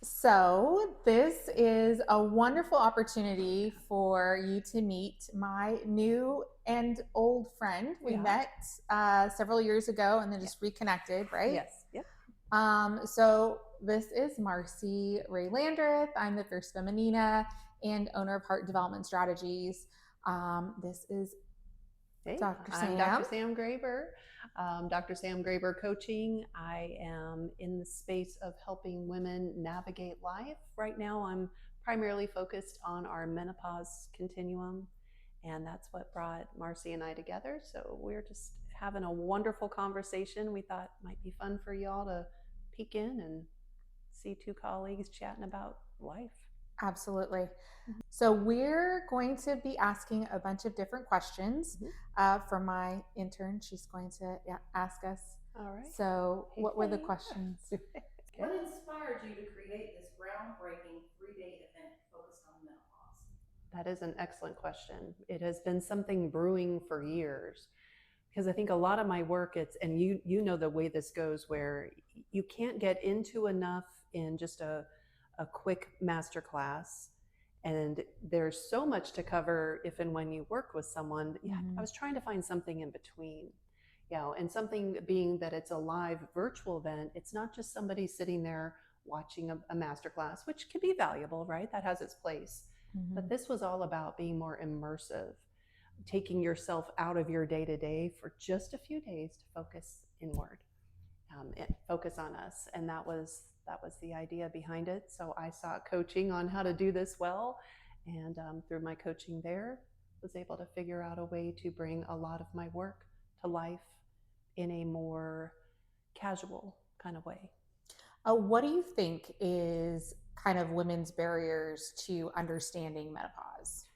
So, this is a wonderful opportunity for you to meet my new and old friend. We Yeah. met several years ago and then Yeah. just reconnected, right? Yes. Yep. So, this is Marcie Rey Landreth. I'm the Fierce Feminina and owner of Heart Development Strategies. This is Hey, Dr. I'm Sam. Dr. Sam Graber. Dr. Sam Graber Coaching. I am in the space of helping women navigate life. Right now, I'm primarily focused on our menopause continuum, and that's what brought Marcie and I together. So we're just having a wonderful conversation. We thought it might be fun for y'all to peek in and see two colleagues chatting about life. Absolutely. So, we're going to be asking a bunch of different questions Mhm. for my intern. She's going to ask us. All right. So, Hey, what were the questions? Okay. What inspired you to create this groundbreaking 3-day event focused on menopause? That is an excellent question. It has been something brewing for years because I think a lot of my work and you know the way this goes where you can't get into enough in just a quick master class, and there's so much to cover if and when you work with someone. Yeah, I was trying to find something in between. And something being that it's a live virtual event, it's not just somebody sitting there watching a master class, which can be valuable, right? That has its place. But this was all about being more immersive, taking yourself out of your day to day for just a few days to focus inward, and focus on us. And that was the idea behind it. So I sought coaching on how to do this well, and through my coaching there, was able to figure out a way to bring a lot of my work to life in a more casual kind of way. What do you think is kind of women's barriers to understanding menopause?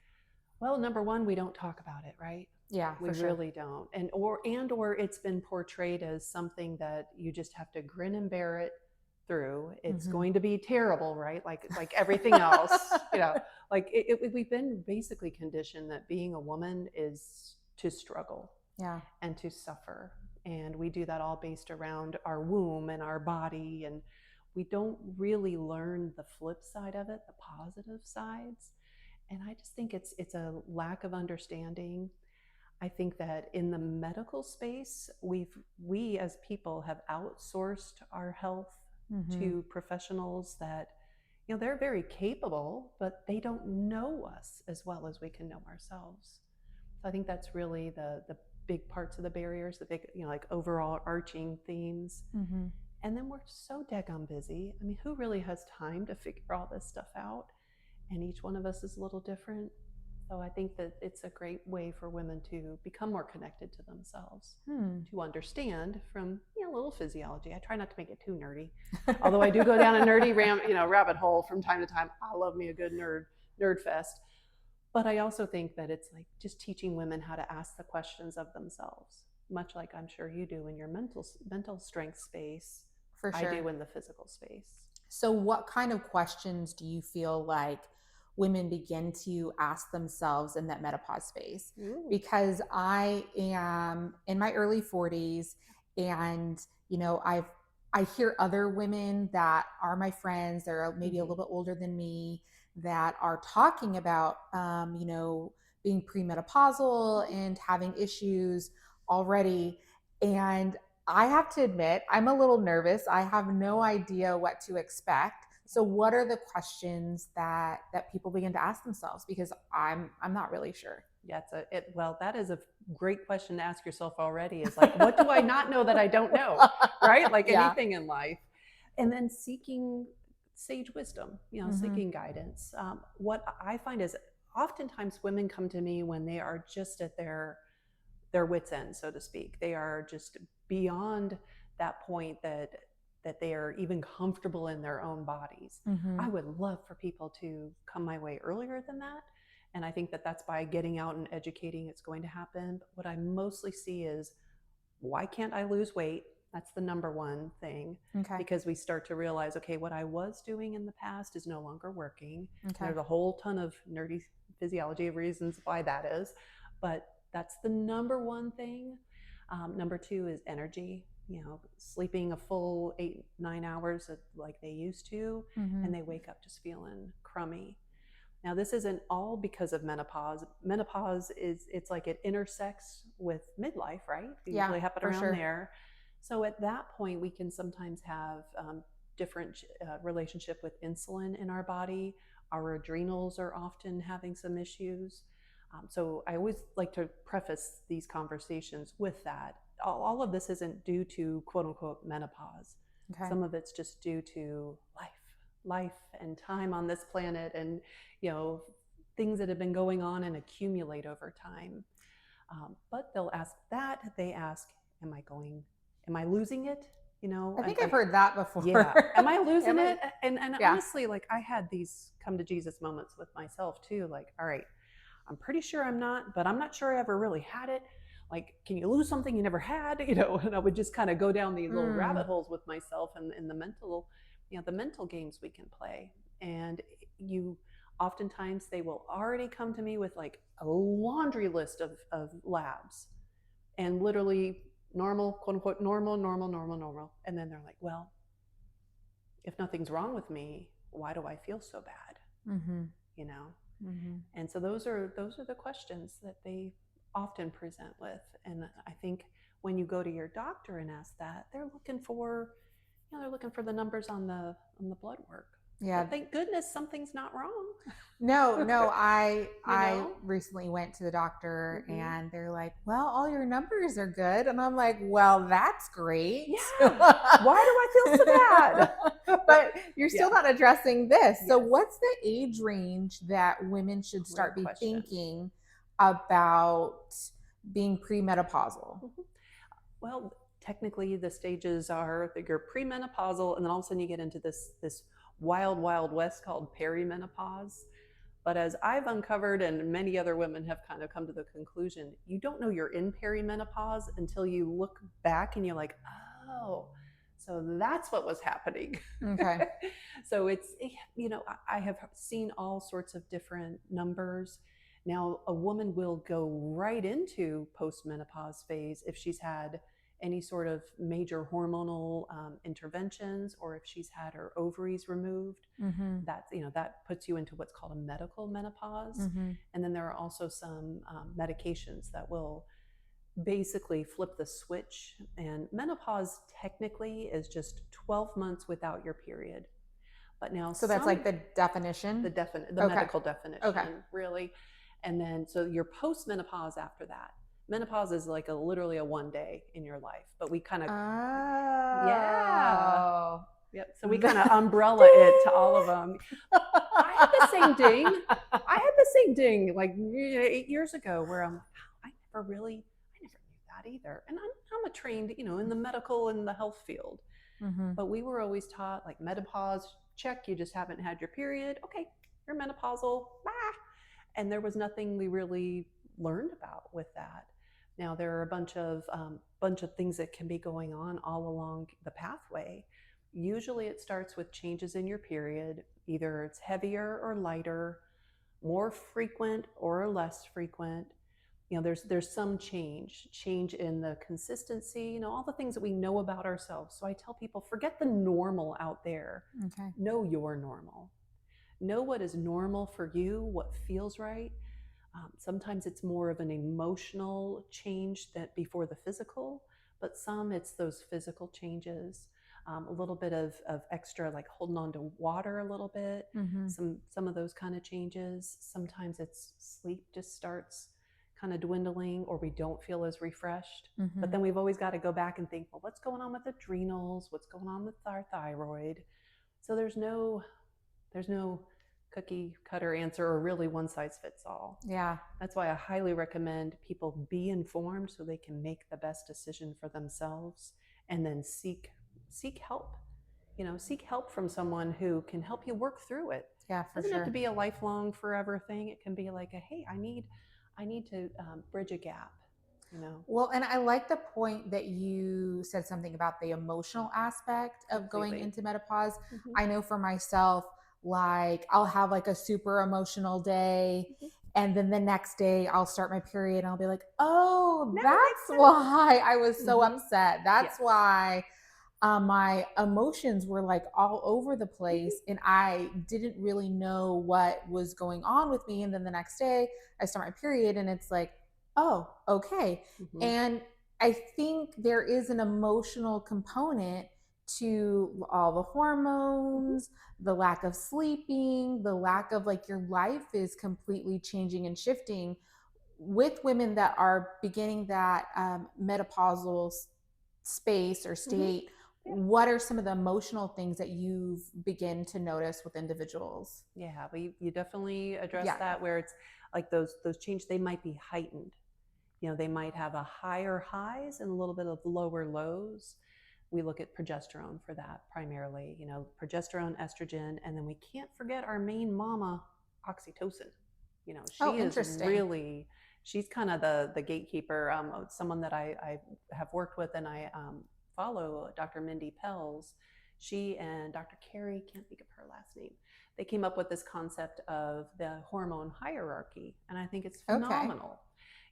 Well, number one, we don't talk about it, right? Yeah, We for sure. really don't. And or it's been portrayed as something that you just have to grin and bear it through. It's going to be terrible, right? Like everything else, you know. We've been basically conditioned that being a woman is to struggle Yeah. and to suffer. And we do that all based around our womb and our body, and we don't really learn the flip side of it, the positive sides. And I just think it's a lack of understanding. I think that in the medical space, we as people have outsourced our health to professionals that, they're very capable, but they don't know us as well as we can know ourselves. So I think that's really the big parts of the barriers, the big, like overall arching themes. And then we're so daggone busy. I mean, who really has time to figure all this stuff out? And each one of us is a little different. So I think that it's a great way for women to become more connected to themselves, to understand from a little physiology. I try not to make it too nerdy, although I do go down a nerdy rabbit hole from time to time. I love me a good nerd fest. But I also think that it's like just teaching women how to ask the questions of themselves, much like I'm sure you do in your mental strength space. For I sure. do in the physical space. So, what kind of questions do you feel like women begin to ask themselves in that menopause space? Ooh. Because I am in my early 40s, and I hear other women that are my friends, they're maybe a little bit older than me, that are talking about being premenopausal and having issues already. And I have to admit, I'm a little nervous. I have no idea what to expect. So, what are the questions that people begin to ask themselves? Because I'm not really sure. Yeah, well, that is a great question to ask yourself already. Is like, what do I not know that I don't know, right? Like Yeah. anything in life, and then seeking sage wisdom, seeking guidance. What I find is oftentimes women come to me when they are just at their wits end, so to speak. They are just beyond that point that they are even comfortable in their own bodies. I would love for people to come my way earlier than that. And I think that that's by getting out and educating it's going to happen. But what I mostly see is, why can't I lose weight? That's the number one thing. Okay. Because we start to realize, okay, what I was doing in the past is no longer working. Okay. There's a whole ton of nerdy physiology of reasons why that is. But that's the number one thing. Number two is energy. sleeping a full 8-9 hours like they used to, and they wake up just feeling crummy. Now, this isn't all because of menopause. Menopause it's like it intersects with midlife, right? They usually happen around there. So at that point, we can sometimes have different relationship with insulin in our body. Our adrenals are often having some issues. So I always like to preface these conversations with that. All of this isn't due to quote unquote menopause. Okay. Some of it's just due to life and time on this planet, and things that have been going on and accumulate over time. But they'll ask that. They ask, am I losing it? I think I've heard that before. Yeah. Am I losing it? And honestly, like, I had these come to Jesus moments with myself too. Like, all right, I'm pretty sure I'm not, but I'm not sure I ever really had it. Like, can you lose something you never had? And I would just kind of go down these little rabbit holes with myself and the mental games we can play. And oftentimes they will already come to me with like a laundry list of labs, and literally normal, quote unquote, normal. And then they're like, well, if nothing's wrong with me, why do I feel so bad? And so those are the questions that they often present with. And I think when you go to your doctor and ask that, they're looking for the numbers on the blood work. Yeah. But thank goodness something's not wrong. No, I recently went to the doctor and they're like, well, all your numbers are good. And I'm like, well, that's great. Yeah. Why do I feel so bad? But you're still not addressing this. So what's the age range that women should start thinking about being premenopausal? Well, technically the stages are that you're premenopausal, and then all of a sudden you get into this wild west called perimenopause. But as I've uncovered, and many other women have kind of come to the conclusion, you don't know you're in perimenopause until you look back and you're like, oh, so that's what was happening. Okay. So it's, I have seen all sorts of different numbers. Now, a woman will go right into postmenopause phase if she's had any sort of major hormonal interventions, or if she's had her ovaries removed. That puts you into what's called a medical menopause. And then there are also some medications that will basically flip the switch. And menopause technically is just 12 months without your period. But now, so that's like the definition, the medical definition, really. And then so you're postmenopause after that. Menopause is like literally a one day in your life, but we kind of, yep. So we kind of umbrella it to all of them. I had the same ding like 8 years ago where I never knew that either. And I'm a trained, in the medical and the health field, but we were always taught like menopause, check, you just haven't had your period. Okay, you're menopausal, and there was nothing we really learned about with that. Now there are a bunch of things that can be going on all along the pathway. Usually it starts with changes in your period. Either it's heavier or lighter, more frequent or less frequent. There's some change in the consistency, all the things that we know about ourselves. So I tell people, forget the normal out there. Okay. Know your normal. Know what is normal for you, what feels right. Sometimes it's more of an emotional change that before the physical, but some it's those physical changes, a little bit of extra, like holding on to water a little bit, some of those kind of changes. Sometimes it's sleep just starts kind of dwindling, or we don't feel as refreshed. But then we've always got to go back and think, well, what's going on with adrenals? What's going on with our thyroid? So there's no cookie cutter answer, or really one size fits all. Yeah. That's why I highly recommend people be informed so they can make the best decision for themselves, and then seek help. Seek help from someone who can help you work through it. Yeah, for sure. It doesn't have to be a lifelong forever thing. It can be like hey, I need to bridge a gap. Well, and I like the point that you said something about the emotional aspect of going into menopause. I know for myself, like I'll have like a super emotional day And then the next day I'll start my period and I'll be like, oh, Now it makes that's sense. why I was so Mhm. upset. That's Yes. why my emotions were like all over the place and I didn't really know what was going on with me. And then the next day I start my period and it's like, oh, okay. Mhm. And I think there is an emotional component to all the Mhm. hormones, the lack of sleeping, the lack of like your life is completely changing and shifting with women that are beginning that menopausal space or Mhm. state. Yeah. What are some of the emotional things that you've begin to notice with individuals? Yeah, but you definitely address Yeah. that, where it's like those changes, they might be heightened. They might have a higher highs and a little bit of lower lows. We look at progesterone for that primarily, progesterone, estrogen, and then we can't forget our main mama, oxytocin. Oh, She is interesting. really, she's kind of the gatekeeper. Someone that I have worked with and I follow, Dr. Mindy Pels. She and Dr. Carrie, can't think of her last name. They came up with this concept of the hormone hierarchy, and I think it's Okay. phenomenal.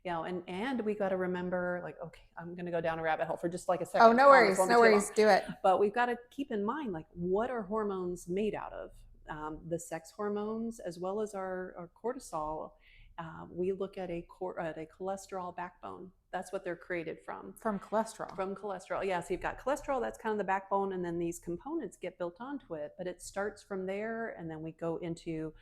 And we got to remember, like, okay, I'm going to go down a rabbit hole for just like a Oh, second. no Promise, worries. won't be No too long. worries. Do it. But we've got to keep in mind, like, what are hormones made out of? The sex hormones, as well as our cortisol. We look at a cholesterol backbone. That's what they're created from. From cholesterol. From cholesterol. Yeah, so you've got cholesterol, that's kind of the backbone, and then these components get built onto it. But it starts from there, and then we go into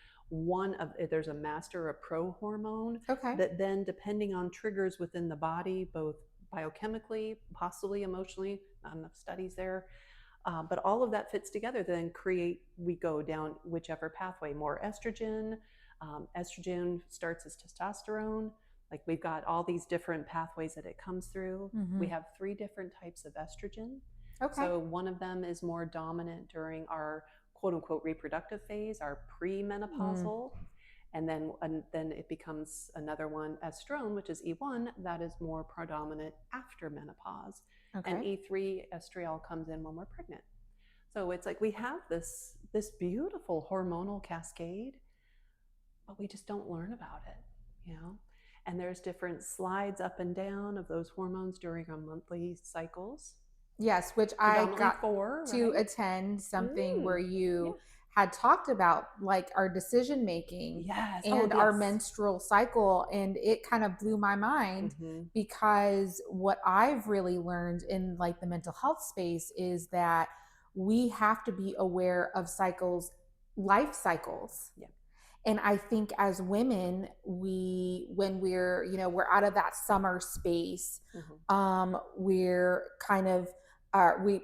there's a master, a prohormone, Okay. that then, depending on triggers within the body, both biochemically, possibly emotionally, not enough studies there, but all of that fits together. Then we go down whichever pathway, more estrogen. Estrogen starts as testosterone. Like, we've got all these different pathways that it comes through. We have 3 different types of estrogen. Okay. So one of them is more dominant during our quote unquote reproductive phase, our premenopausal. And then it becomes another one, estrone, which is E1, that is more predominant after menopause. And Okay. E3, estriol, comes in when we're pregnant. So it's like we have this beautiful hormonal cascade, but we just don't learn about it. And there's different slides up and down of those hormones during our monthly cycles. Yes, which I Predominantly got 4, to right? attend something where Yeah. you had talked about like our decision making Yes. Oh, and our yes. menstrual cycle. And it kind of blew my mind Mm-hmm. because what I've really learned in like the mental health space is that we have to be aware of cycles, life cycles. Yeah. And I think as women, when we're out of that summer space, Mm-hmm. we're kind of we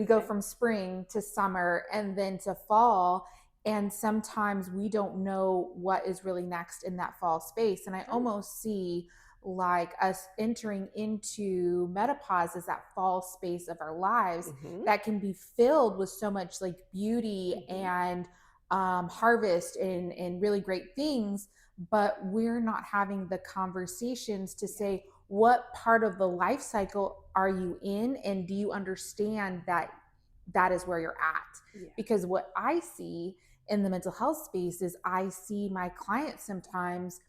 go Okay. from spring to summer and then to fall, and sometimes we don't know what is really next in that fall space. And I Sure. almost see like us entering into menopause as that fall space of our lives Mm-hmm. that can be filled with so much like beauty Mm-hmm. and harvest and really great things, but we're not having the conversations to say, what part of the life cycle are you in, and do you understand that that is where you're at? Yeah. Because what I see in the mental health space is I see my clients sometimes,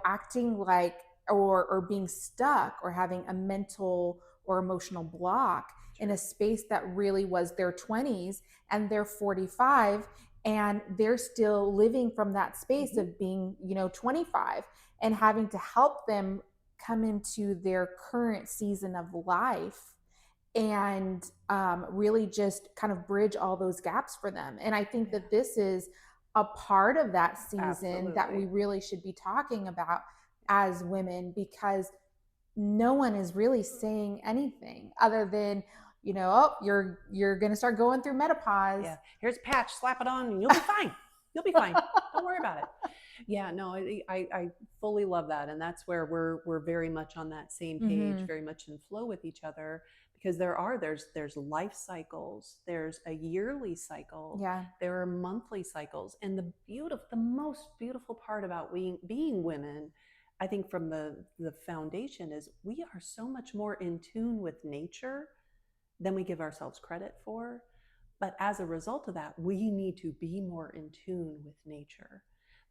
acting like or being stuck or having a mental or emotional block in a space that really was their 20s, and they're 45 and they're still living from that space Mm-hmm. of being 25, and having to help them come into their current season of life and really just kind of bridge all those gaps for them. And I think Yeah. that this is a part of that season that we Absolutely. really should be talking about as women, because no one is really saying anything other than, oh, you're going to start going through menopause. Yeah. Here's a patch, slap it on, and you'll be fine. You'll be fine. Don't worry about it. Yeah, no, I fully love that. And that's where we're very much on that same page, Mm-hmm. very much in flow with each other, because there's life cycles, there's a yearly cycle, Yeah. there are monthly cycles. And the most beautiful part about being women, I think, from the foundation, is we are so much more in tune with nature than we give ourselves credit for. But as a result of that, we need to be more in tune with nature.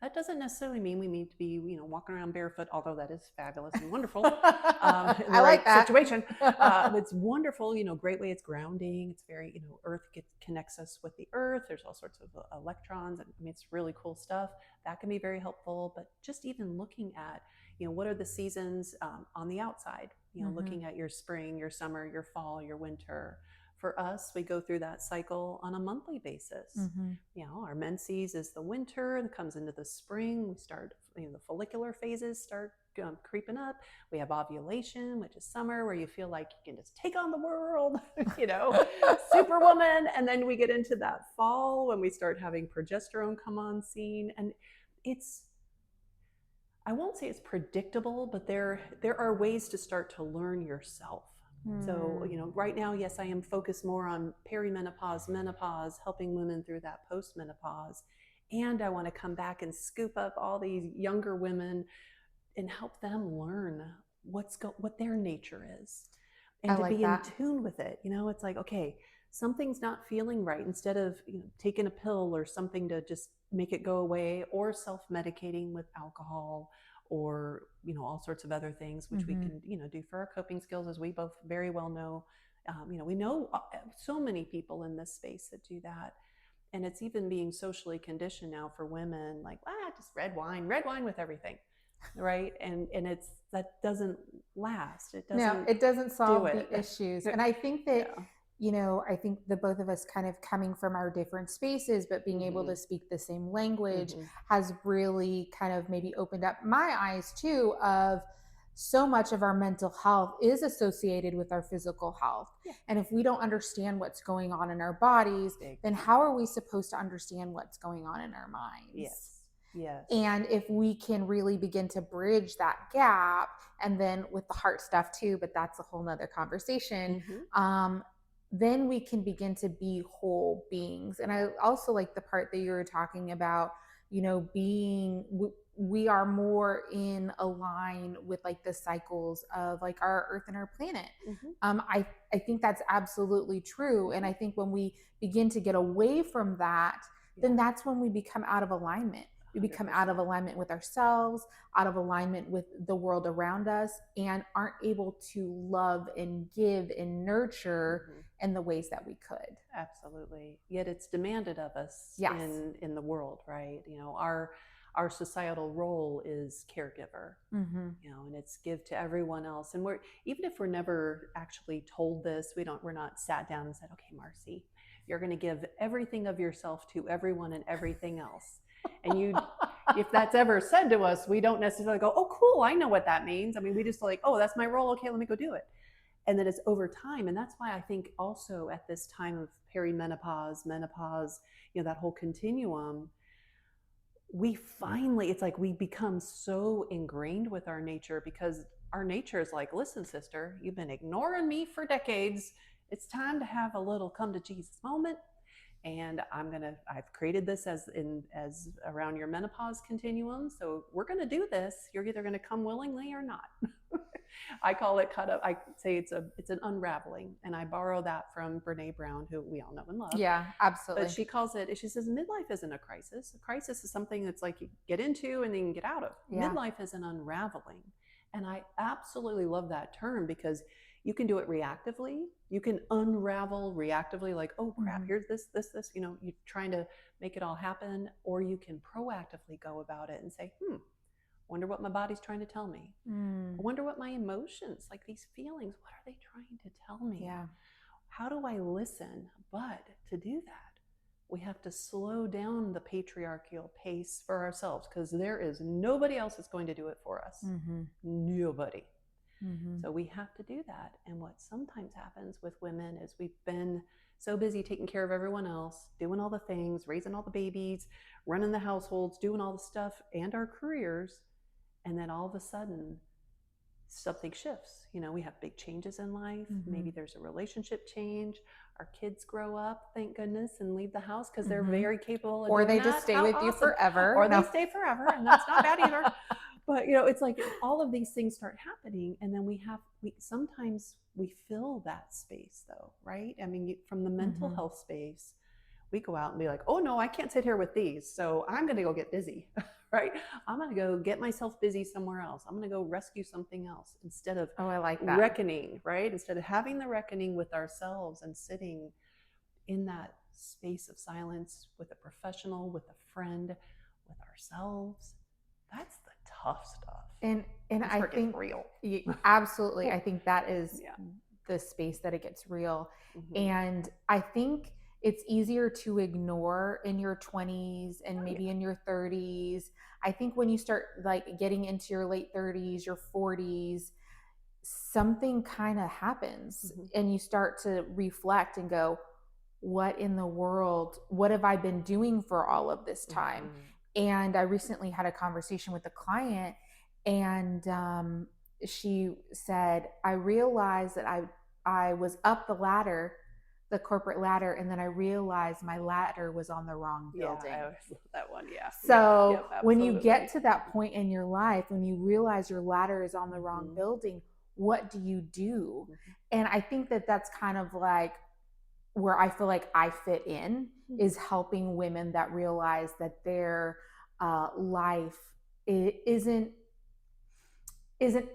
That doesn't necessarily mean we need to be, walking around barefoot, although that is fabulous and wonderful in the I like that situation. It's wonderful, great way. It's grounding. It's very, earth connects us with the earth. There's all sorts of electrons. I mean, it's really cool stuff. That can be very helpful. But just even looking at, what are the seasons on the outside, looking at your spring, your summer, your fall, your winter. For us, we go through that cycle on a monthly basis. Our menses is the winter, and comes into the spring. We start, the follicular phases start creeping up. We have ovulation, which is summer, where you feel like you can just take on the world, superwoman. And then we get into that fall when we start having progesterone come on scene. And I won't say it's predictable, but there are ways to start to learn yourself. So, right now, yes, I am focused more on perimenopause, menopause, helping women through that postmenopause. And I want to come back and scoop up all these younger women and help them learn what their nature is, and to be in tune with it. It's like, okay, something's not feeling right. Instead of taking a pill or something to just make it go away, or self-medicating with alcohol, or all sorts of other things, which we can do for our coping skills, as we both very well know. We know so many people in this space that do that, and it's even being socially conditioned now for women, like, just red wine with everything, right? And that doesn't last. It doesn't solve the issues. And I think that I think the both of us kind of coming from our different spaces, but being able to speak the same language has really kind of maybe opened up my eyes too, of so much of our mental health is associated with our physical health. And if we don't understand what's going on in our bodies, then how are we supposed to understand what's going on in our minds? Yes. And if we can really begin to bridge that gap, and then with the heart stuff too, but that's a whole nother conversation, then we can begin to be whole beings. And I also like the part that you were talking about, we are more in align with like the cycles of like our earth and our planet. I think that's absolutely true. And I think when we begin to get away from that, then that's when we become out of alignment. We become 100%. Out of alignment with ourselves, out of alignment with the world around us, and aren't able to love and give and nurture in the ways that we could. Absolutely. Yet it's demanded of us in the world, right? Our societal role is caregiver, and it's give to everyone else. And even if we're never actually told this, we're not sat down and said, okay, Marcie, you're going to give everything of yourself to everyone and everything else. And if that's ever said to us, we don't necessarily go, oh, cool, I know what that means. I mean, we just like, oh, that's my role. Okay, let me go do it. And then it's over time. And that's why I think also at this time of perimenopause, menopause, that whole continuum, it's like we become so ingrained with our nature, because our nature is like, listen, sister, you've been ignoring me for decades. It's time to have a little come to Jesus moment. And I've created this as around your menopause continuum. So we're going to do this. You're either going to come willingly or not. I call it cut up. I say it's an unraveling. And I borrow that from Brene Brown, who we all know and love. Yeah, absolutely. But she says midlife isn't a crisis. A crisis is something that's like you get into and then you get out of. Midlife is an unraveling. And I absolutely love that term, because you can do it reactively. You can unravel reactively, like, oh crap, here's this, you're trying to make it all happen. Or you can proactively go about it and say, wonder what my body's trying to tell me. I wonder what my emotions, like these feelings, what are they trying to tell me? Yeah. How do I listen? But to do that, we have to slow down the patriarchal pace for ourselves, because there is nobody else that's going to do it for us. Nobody. So we have to do that. And what sometimes happens with women is we've been so busy taking care of everyone else, doing all the things, raising all the babies, running the households, doing all the stuff and our careers. And then all of a sudden, something shifts. We have big changes in life. Maybe there's a relationship change. Our kids grow up, thank goodness, and leave the house because they're very capable of or doing they just stay with you forever. Or they stay forever, and that's not bad either. But it's like all of these things start happening, and then we sometimes we fill that space, though, right? I mean, from the mental health space, we go out and be like, oh no, I can't sit here with these, so I'm going to go get busy, right? I'm going to go get myself busy somewhere else. I'm going to go rescue something else, instead of Oh, I like that. reckoning, right? Instead of having the reckoning with ourselves and sitting in that space of silence with a professional, with a friend, with ourselves. That's the tough stuff. And That's I where it think gets real. absolutely, I think that is Yeah. the space that it gets real. Mhm. And I think it's easier to ignore in your 20s and maybe in your 30s. I think when you start like getting into your late 30s, your 40s, something kind of happens and you start to reflect and go, what in the world, what have I been doing for all of this time? And I recently had a conversation with a client, and she said, I realized that I was up the ladder, the corporate ladder, and then I realized my ladder was on the wrong building. Yeah, I always love that one. Yeah. So Yep, when you get absolutely. to that point in your life, when you realize your ladder is on the wrong building, what do you do? And I think that that's kind of like where I feel like I fit in, is helping women that realize that their life isn't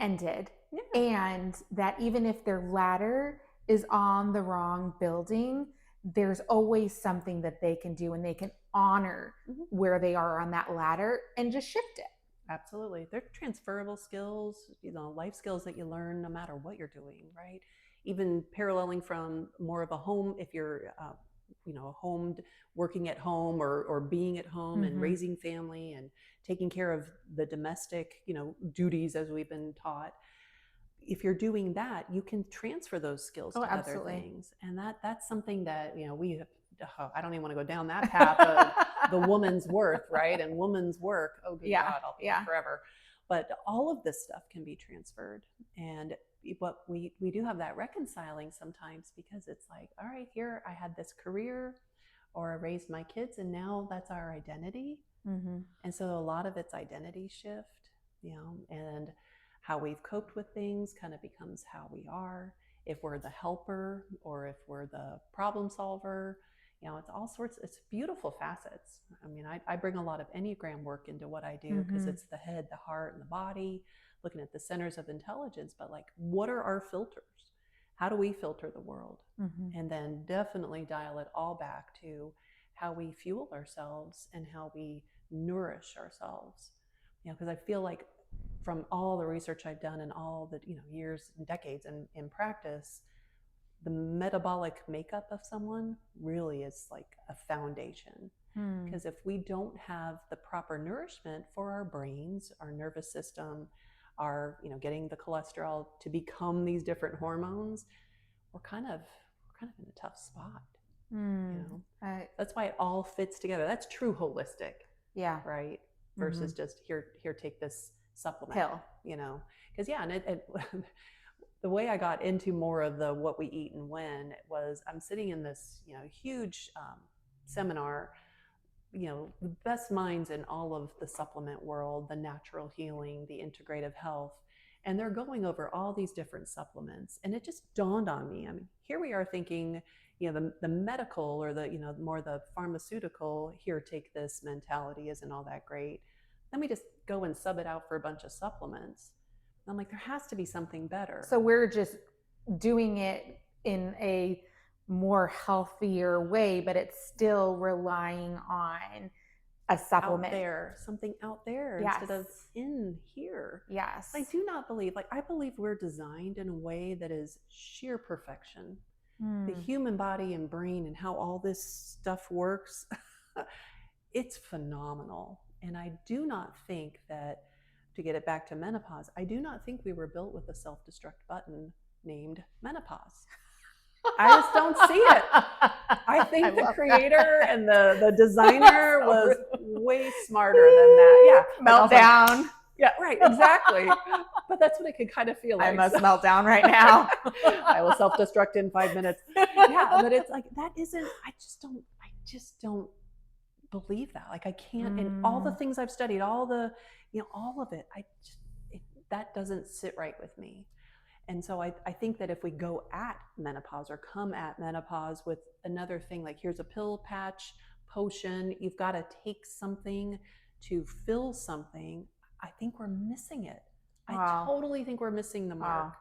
ended, and that even if their ladder is on the wrong building, there's always something that they can do, and they can honor where they are on that ladder and just shift it. Absolutely. They're transferable skills, life skills that you learn no matter what you're doing, right? Even paralleling from more of a home, if you're, homed, working at home, or being at home and raising family and taking care of the domestic, duties as we've been taught. If you're doing that, you can transfer those skills to other things. And that's something that, we have, I don't even want to go down that path of the woman's worth, right? And woman's work. Oh, good God, I'll be here forever. But all of this stuff can be transferred. And what we do have that reconciling sometimes, because it's like, all right, here I had this career, or I raised my kids, and now that's our identity. And so a lot of it's identity shift, and how we've coped with things kind of becomes how we are. If we're the helper or if we're the problem solver, it's all sorts, it's beautiful facets. I mean, I bring a lot of Enneagram work into what I do, because it's the head, the heart, and the body, looking at the centers of intelligence. But like, what are our filters? How do we filter the world? And then definitely dial it all back to how we fuel ourselves and how we nourish ourselves. Because I feel like, from all the research I've done and all the years and decades in practice, the metabolic makeup of someone really is like a foundation. Because if we don't have the proper nourishment for our brains, our nervous system, our getting the cholesterol to become these different hormones, we're kind of in a tough spot. That's why it all fits together. That's true holistic. Yeah. Right. Versus just here, take this supplement pill, because and the way I got into more of the what we eat and when was, I'm sitting in this huge seminar, the best minds in all of the supplement world, the natural healing, the integrative health, and they're going over all these different supplements. And it just dawned on me, I mean, here we are thinking, the medical, or the more the pharmaceutical, here, take this mentality isn't all that great. Then we just go and sub it out for a bunch of supplements. I'm like, there has to be something better. So we're just doing it in a more healthier way, but it's still relying on a supplement. Something out there instead of in here. Yes. I do not believe, I believe we're designed in a way that is sheer perfection. The human body and brain and how all this stuff works, it's phenomenal. And I do not think that, to get it back to menopause, I do not think we were built with a self-destruct button named menopause. I just don't see it. I think the creator and the designer was way smarter than that. Yeah. Meltdown. Yeah, right, exactly. But that's what it could kind of feel like. I must melt down right now. I will self-destruct in 5 minutes. Yeah, but it's like, that isn't, I just don't believe that. Like, I can't, and all the things I've studied, all the, all of it, that doesn't sit right with me. And so I think that if we go at menopause or come at menopause with another thing, like here's a pill, patch, potion, you've got to take something to fill something, I think we're missing it. Wow. I totally think we're missing the mark. Wow.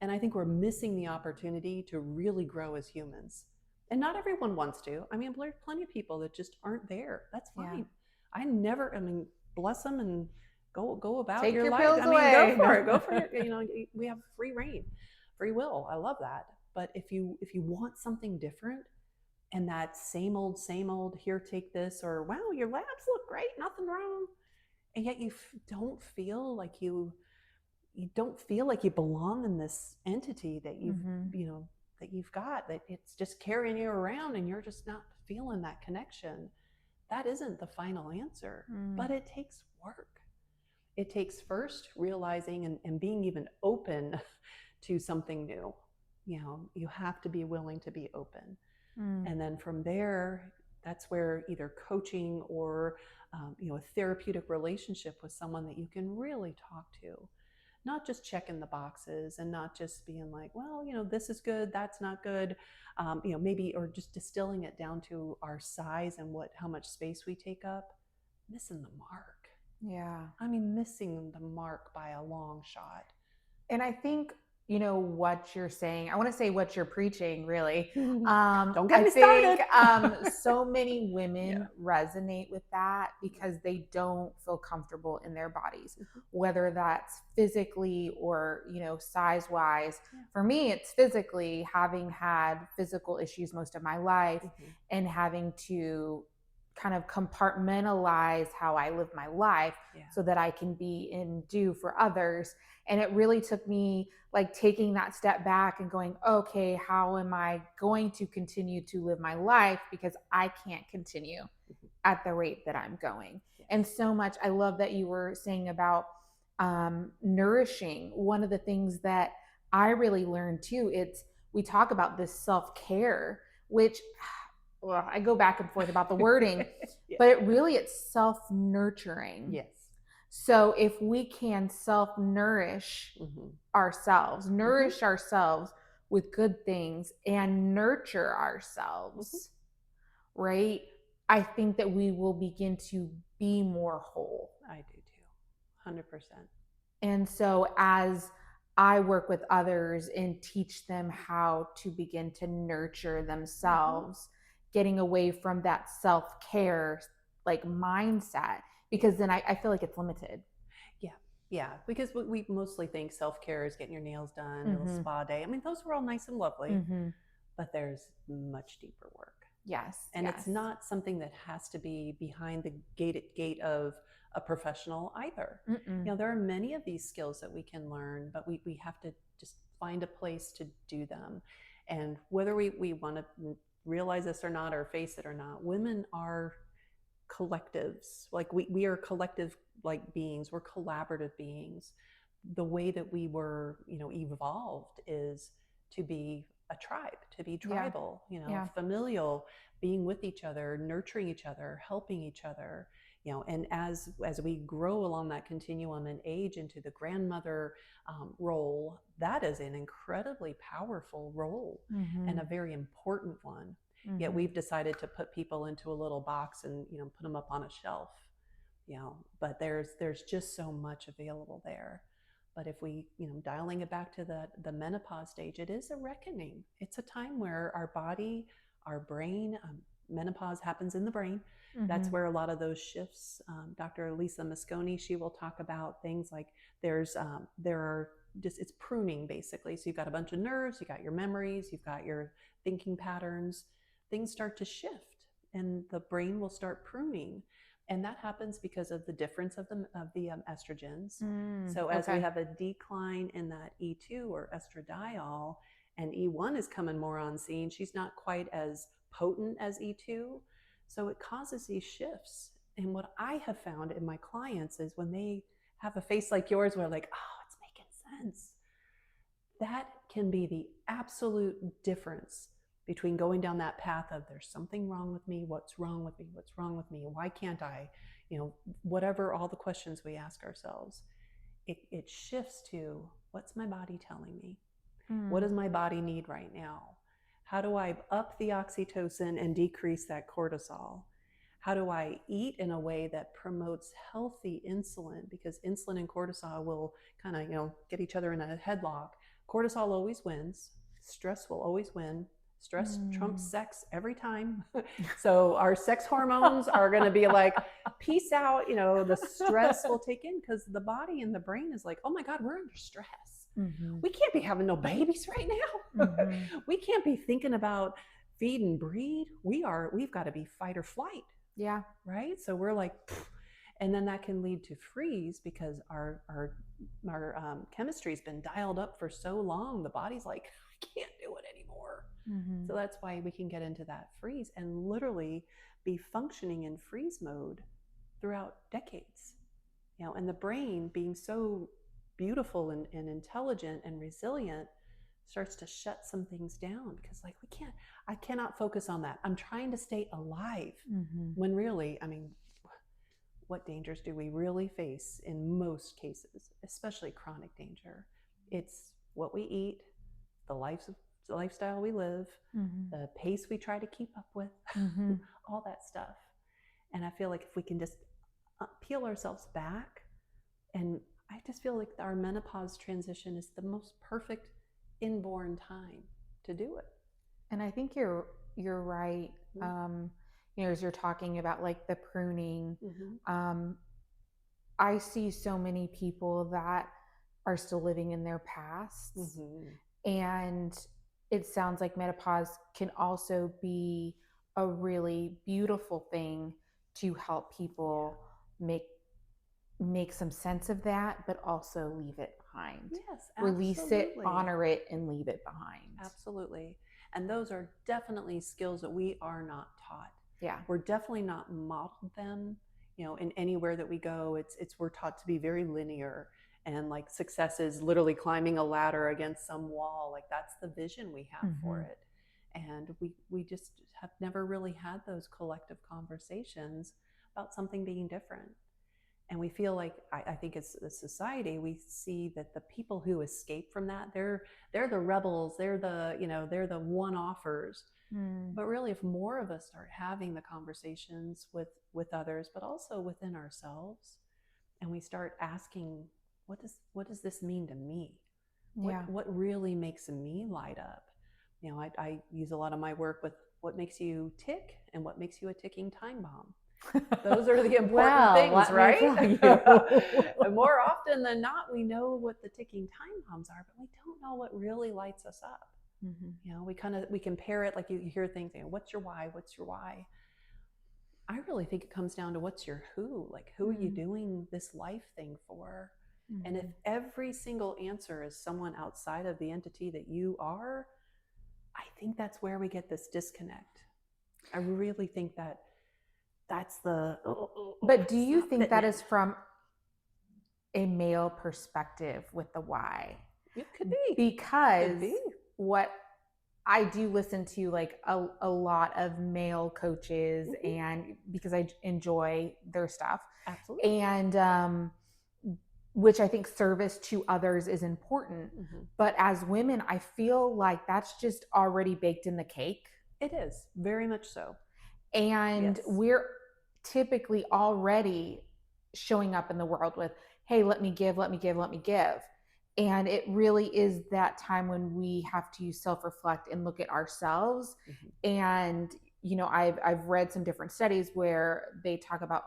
And I think we're missing the opportunity to really grow as humans. And not everyone wants to. I mean, there's plenty of people that just aren't there. That's fine. Yeah. I mean, bless them and go about Take your your life. pills I mean, away. go for it. Go for it. You know, we have free reign, free will. I love that. But if you want something different, and that same old, here, take this, or wow, your labs look great, nothing wrong, and yet you don't feel like you don't feel like you belong in this entity that you've you know that you've got, that it's just carrying you around and you're just not feeling that connection. That isn't the final answer, but it takes work. It takes first realizing and being even open to something new. You know, you have to be willing to be open. And then from there, that's where either coaching or a therapeutic relationship with someone that you can really talk to, not just checking the boxes and not just being like, well, this is good, that's not good, maybe, or just distilling it down to our size and how much space we take up, missing the mark. Yeah. I mean, missing the mark by a long shot. And I think, what you're saying, I want to say what you're preaching, really. Don't get me started. started. So many women resonate with that because they don't feel comfortable in their bodies, whether that's physically or, size wise. For me, it's physically, having had physical issues most of my life and having to kind of compartmentalize how I live my life so that I can be in due for others. And it really took me like taking that step back and going, okay, how am I going to continue to live my life? Because I can't continue at the rate that I'm going. And so much, I love that you were saying about nourishing. One of the things that I really learned too, we talk about this self-care, which, well, I go back and forth about the wording, but it's self-nurturing. Yes. So if we can self-nourish ourselves, nourish ourselves with good things and nurture ourselves, right? I think that we will begin to be more whole. I do too, 100%. And so as I work with others and teach them how to begin to nurture themselves, getting away from that self-care like mindset, because then I feel like it's limited. Yeah, because we mostly think self-care is getting your nails done, a little spa day. I mean, those were all nice and lovely, but there's much deeper work. Yes. And it's not something that has to be behind the gate of a professional either. There are many of these skills that we can learn, but we have to just find a place to do them. And whether we want to realize this or not, or face it or not, women are collectives. Like we are collective like beings. We're collaborative beings. The way that we were, evolved is to be a tribe, to be tribal, familial, being with each other, nurturing each other, helping each other, and as we grow along that continuum and age into the grandmother role, that is an incredibly powerful role and a very important one. Yet we've decided to put people into a little box and put them up on a shelf, but there's just so much available there. But if we, dialing it back to the menopause stage, it is a reckoning. It's a time where our body, our brain, menopause happens in the brain. That's where a lot of those shifts. Dr. Lisa Mosconi, she will talk about things like there are just, it's pruning basically. So you've got a bunch of nerves, you got your memories, you've got your thinking patterns. Things start to shift, and the brain will start pruning. And that happens because of the difference of the estrogens. So as we have a decline in that E2 or estradiol, and E1 is coming more on scene, she's not quite as potent as E2. So it causes these shifts. And what I have found in my clients is when they have a face like yours where like, oh, it's making sense, that can be the absolute difference between going down that path of there's something wrong with me, what's wrong with me, what's wrong with me, why can't I, whatever, all the questions we ask ourselves, it shifts to what's my body telling me? What does my body need right now? How do I up the oxytocin and decrease that cortisol? How do I eat in a way that promotes healthy insulin? Because insulin and cortisol will kind of, get each other in a headlock. Cortisol always wins. Stress will always win. Stress trumps sex every time. So our sex hormones are going to be like, peace out. The stress will take in, because the body and the brain is like, oh my God, we're under stress. We can't be having no babies right now. We can't be thinking about feed and breed. We've got to be fight or flight. Yeah. Right. So we're like, and then that can lead to freeze, because our chemistry's been dialed up for so long. The body's like, I can't do it anymore. So that's why we can get into that freeze and literally be functioning in freeze mode throughout decades. And the brain, being so beautiful and intelligent and resilient, starts to shut some things down, because like, I cannot focus on that. I'm trying to stay alive, when really, what dangers do we really face in most cases, especially chronic danger? It's what we eat, the lifestyle we live, the pace we try to keep up with, all that stuff. And I feel like if we can just peel ourselves back, and I just feel like our menopause transition is the most perfect inborn time to do it. And I think you're right. As you're talking about like the pruning, I see so many people that are still living in their pasts, and it sounds like menopause can also be a really beautiful thing to help people make some sense of that, but also leave it behind. Yes, release it, honor it, and leave it behind. Absolutely. And those are definitely skills that we are not taught. Yeah, we're definitely not modeled them. In anywhere that we go, we're taught to be very linear, and like success is literally climbing a ladder against some wall. Like that's the vision we have for it. And we just have never really had those collective conversations about something being different. And we feel like, I think as a society, we see that the people who escape from that, they're the rebels, they're the one-offers. But really, if more of us start having the conversations with others, but also within ourselves, and we start asking, what does this mean to me? What really makes me light up? I use a lot of my work with what makes you tick and what makes you a ticking time bomb. Those are the important things, right? And more often than not, we know what the ticking time bombs are, but we don't know what really lights us up. We compare it, like you hear things, what's your why? What's your why? I really think it comes down to what's your who, like who are you doing this life thing for? And if every single answer is someone outside of the entity that you are, I think that's where we get this disconnect. I really think that's the. But do you think that is from a male perspective with the why? It could be. Because what I do listen to like a lot of male coaches, and because I enjoy their stuff. Absolutely. And which I think service to others is important. But as women, I feel like that's just already baked in the cake. It is, very much so. And we're typically already showing up in the world with, hey, let me give, let me give, let me give. And it really is that time when we have to self-reflect and look at ourselves. And, I've read some different studies where they talk about,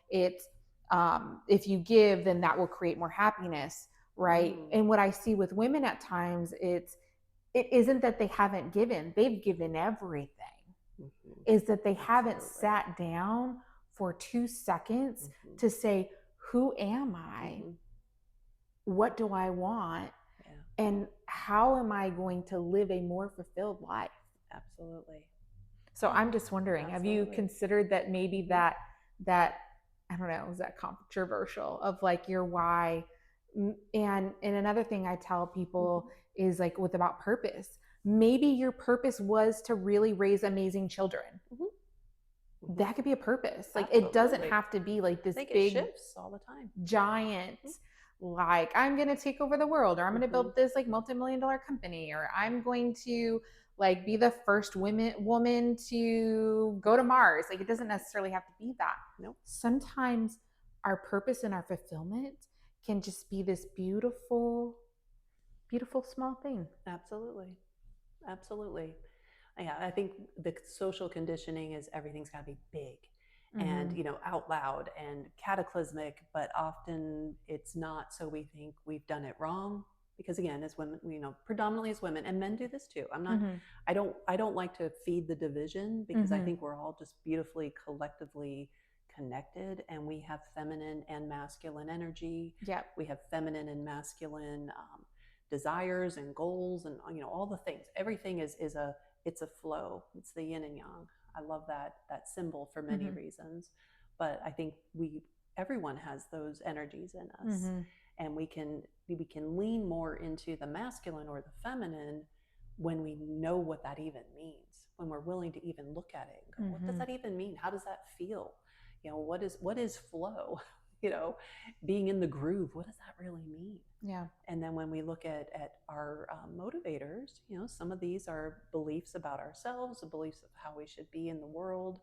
it's, if you give, then that will create more happiness. Right. And what I see with women at times, it isn't that they haven't given, they've given everything. Is that they haven't sat down for 2 seconds to say, who am I? What do I want? And how am I going to live a more fulfilled life? Absolutely. So I'm just wondering, have you considered that maybe that I don't know, is that controversial of like your why? And another thing I tell people is like about purpose. Maybe your purpose was to really raise amazing children. That could be a purpose. Like it doesn't have to be like this big, shifts all the time, giant like I'm going to take over the world, or I'm going to Mhm. build this like multi-million-dollar company, or I'm going to like be the first woman to go to Mars. Like it doesn't necessarily have to be that. Nope. Sometimes our purpose and our fulfillment can just be this beautiful, beautiful small thing. Absolutely. Absolutely. Yeah, I think the social conditioning is everything's got to be big and, Mm-hmm. out loud and cataclysmic, but often it's not. So we think we've done it wrong because, again, as women, predominantly as women, and men do this too. Mm-hmm. I don't like to feed the division because I Mm-hmm. think we're all just beautifully collectively connected, and we have feminine and masculine energy. Yep. We have feminine and masculine desires and goals, and all the things. Everything is a flow. It's the yin and yang. I love that symbol for many Mm-hmm. reasons, but I think everyone has those energies in us, Mm-hmm. and we can lean more into the masculine or the feminine when we know what that even means. When we're willing to even look at it and go, what does that even mean? How does that feel? What is flow? Being in the groove. What does that really mean? Yeah. And then when we look at our motivators, some of these are beliefs about ourselves, the beliefs of how we should be in the world.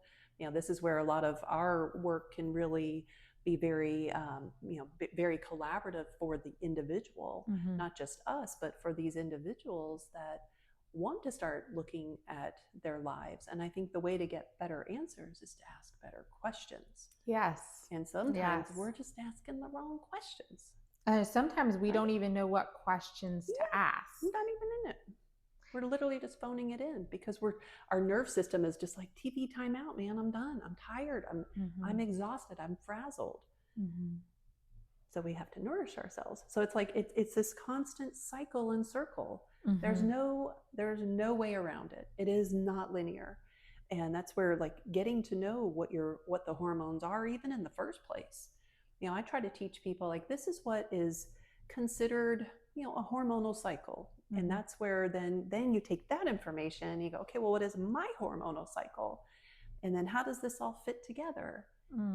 This is where a lot of our work can really be very, very collaborative for the individual, Mm-hmm. not just us, but for these individuals that want to start looking at their lives. And I think the way to get better answers is to ask better questions. Yes. And sometimes Yes. we're just asking the wrong questions. Sometimes we Right? don't even know what questions to ask. Not even in it. We're literally just phoning it in because our nerve system is just like, TV timeout, man. I'm done. I'm tired. I'm exhausted. I'm frazzled. Mm-hmm. So we have to nourish ourselves. So it's like it's this constant cycle and circle. Mm-hmm. There's no way around it. It is not linear. And that's where, like, getting to know what the hormones are, even in the first place. I try to teach people, like, this is what is considered, a hormonal cycle. Mm-hmm. And that's where then you take that information and you go, okay, well, what is my hormonal cycle? And then how does this all fit together?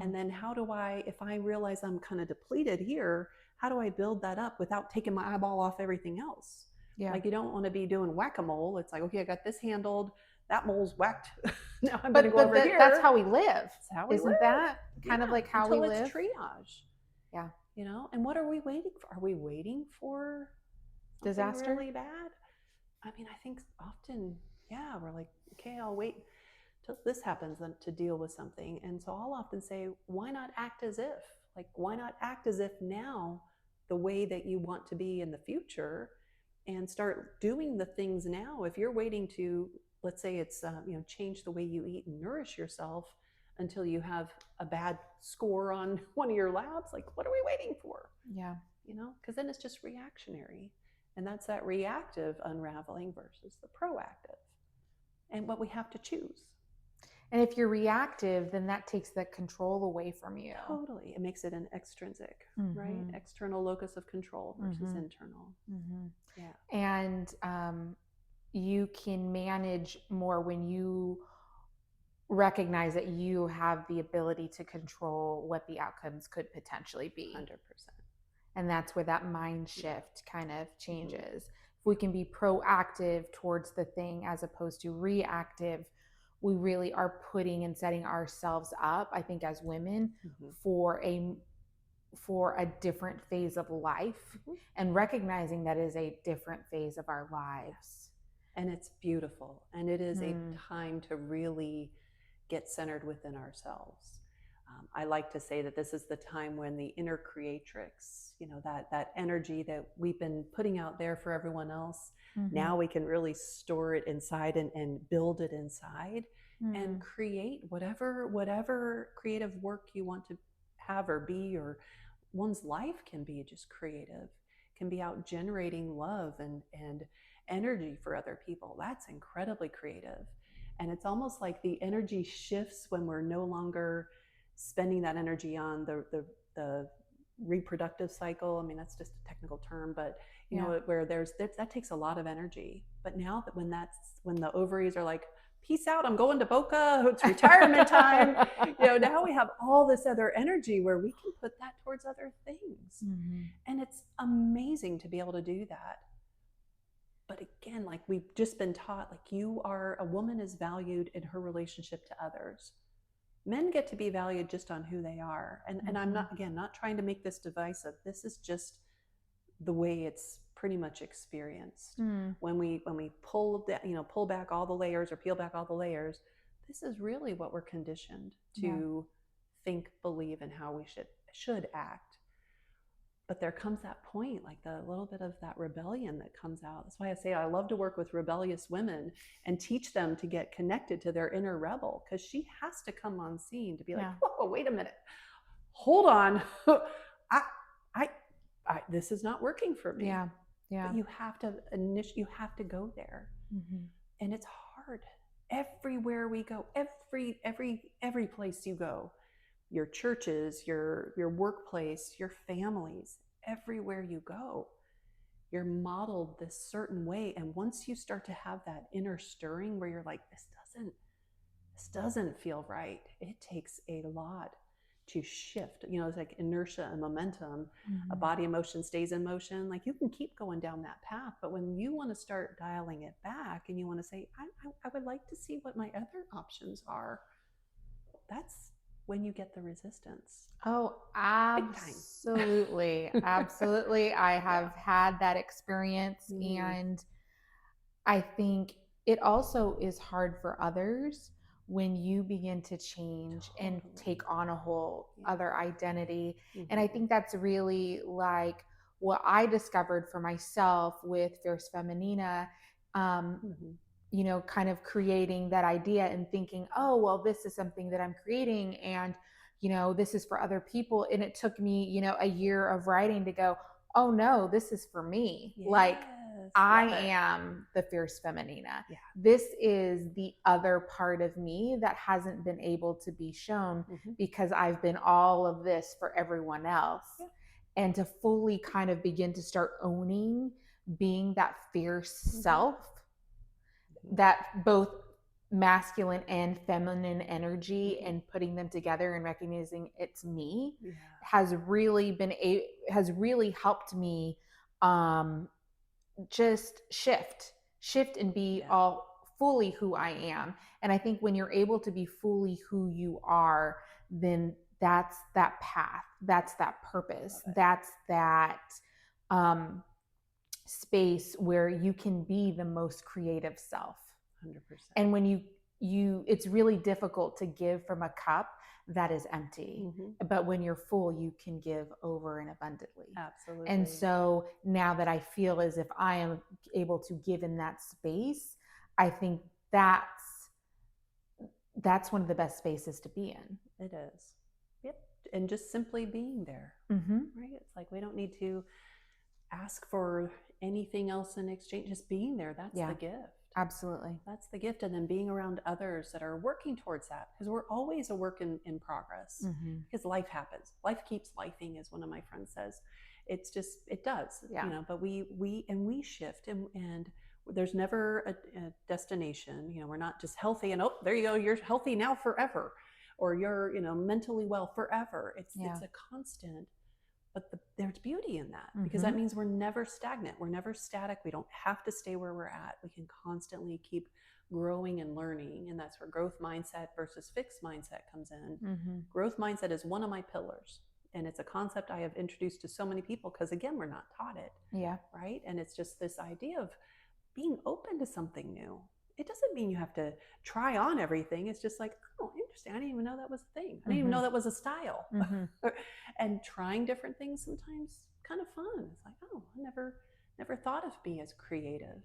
And then how do if I realize I'm kind of depleted here, how do I build that up without taking my eyeball off everything else? Yeah. Like, you don't want to be doing whack-a-mole. It's like, okay, I got this handled. That mole's whacked. Now I'm going to go over here. That's how we live. That's how we Isn't live. that kind of like how we until it's live? triage. Yeah. And what are we waiting for? Are we waiting for something Disaster? really bad? I mean, I think often, yeah, we're like, okay, I'll wait till this happens then to deal with something. And so I'll often say, why not act as if? Like, why not act as if now the way that you want to be in the future, and start doing the things now? If you're waiting to, let's say it's, change the way you eat and nourish yourself until you have a bad score on one of your labs, like, what are we waiting for? Yeah. Because then it's just reactionary. And that's that reactive unraveling versus the proactive. And what we have to choose. And if you're reactive, then that takes the control away from you. Totally. It makes it an extrinsic, Mm-hmm. right? External locus of control versus Mm-hmm. internal. Mm-hmm. Yeah. And you can manage more when you recognize that you have the ability to control what the outcomes could potentially be. 100%. And that's where that mind shift kind of changes. If we can be proactive towards the thing as opposed to reactive, we really are putting and setting ourselves up, I think, as women for a different phase of life, and recognizing that is a different phase of our lives. And it's beautiful. And it is a time to really get centered within ourselves. I like to say that this is the time when the inner creatrix, that energy that we've been putting out there for everyone else, now we can really store it inside and build it inside and create whatever creative work you want to have or be, or one's life can be just creative, can be out generating love and energy for other people. That's incredibly creative. And it's almost like the energy shifts when we're no longer spending that energy on the reproductive cycle. I mean, that's just a technical term, but where that takes a lot of energy. But now that when the ovaries are like, peace out, I'm going to Boca, it's retirement time. Now we have all this other energy where we can put that towards other things. And it's amazing to be able to do that. But again, like we've just been taught, like a woman is valued in her relationship to others. Men get to be valued just on who they are. And I'm not trying to make this divisive. This is just the way it's pretty much experienced. When we pull back all the layers or peel back all the layers, this is really what we're conditioned to think, believe, and how we should act. But there comes that point, like the little bit of that rebellion that comes out. That's why I say I love to work with rebellious women and teach them to get connected to their inner rebel, because she has to come on scene to be like, whoa, wait a minute, hold on, this is not working for me. But you have to go there, and it's hard. Everywhere we go, every place you go, your churches, your workplace, your families, everywhere you go, you're modeled this certain way. And once you start to have that inner stirring where you're like, this doesn't feel right, it takes a lot to shift. It's like inertia and momentum. A body in motion stays in motion. Like you can keep going down that path, but when you want to start dialing it back and you want to say, I would like to see what my other options are, that's when you get the resistance. Oh, absolutely. Absolutely. I have had that experience. And I think it also is hard for others when you begin to change and take on a whole other identity. And I think that's really like what I discovered for myself with Fierce Feminina. Kind of creating that idea and thinking, oh, well, this is something that I'm creating, and this is for other people. And it took me a year of writing to go, oh no, this is for me. Like I am the Fierce Feminina. This is the other part of me that hasn't been able to be shown because I've been all of this for everyone else. And to fully kind of begin to start owning being that fierce self, that both masculine and feminine energy, and putting them together and recognizing it's me has really helped me just shift and be all fully who I am. And I think when you're able to be fully who you are, then that's that path, that's that purpose, that's that space where you can be the most creative self. 100%. And when you it's really difficult to give from a cup that is empty. But when you're full, you can give over and abundantly. Absolutely. And so now that I feel as if I am able to give in that space, I think that's one of the best spaces to be in. It is. Yep. And just simply being there. Right? It's like we don't need to ask for anything else in exchange. Just being there, that's the gift. Absolutely. That's the gift. And then being around others that are working towards that, because we're always a work in progress, because life happens. Life keeps lifing, as one of my friends says. It's just, it does, but we shift, and there's never a destination. We're not just healthy and, oh, there you go, you're healthy now forever, or you're, mentally well forever. It's a constant. But there's beauty in that, because that means we're never stagnant. We're never static. We don't have to stay where we're at. We can constantly keep growing and learning. And that's where growth mindset versus fixed mindset comes in. Growth mindset is one of my pillars. And it's a concept I have introduced to so many people because, again, we're not taught it. Right? And it's just this idea of being open to something new. It doesn't mean you have to try on everything. It's just like, oh, interesting. I didn't even know that was a thing. I didn't even know that was a style. And trying different things sometimes kind of fun. It's like, oh, I never thought of me as creative.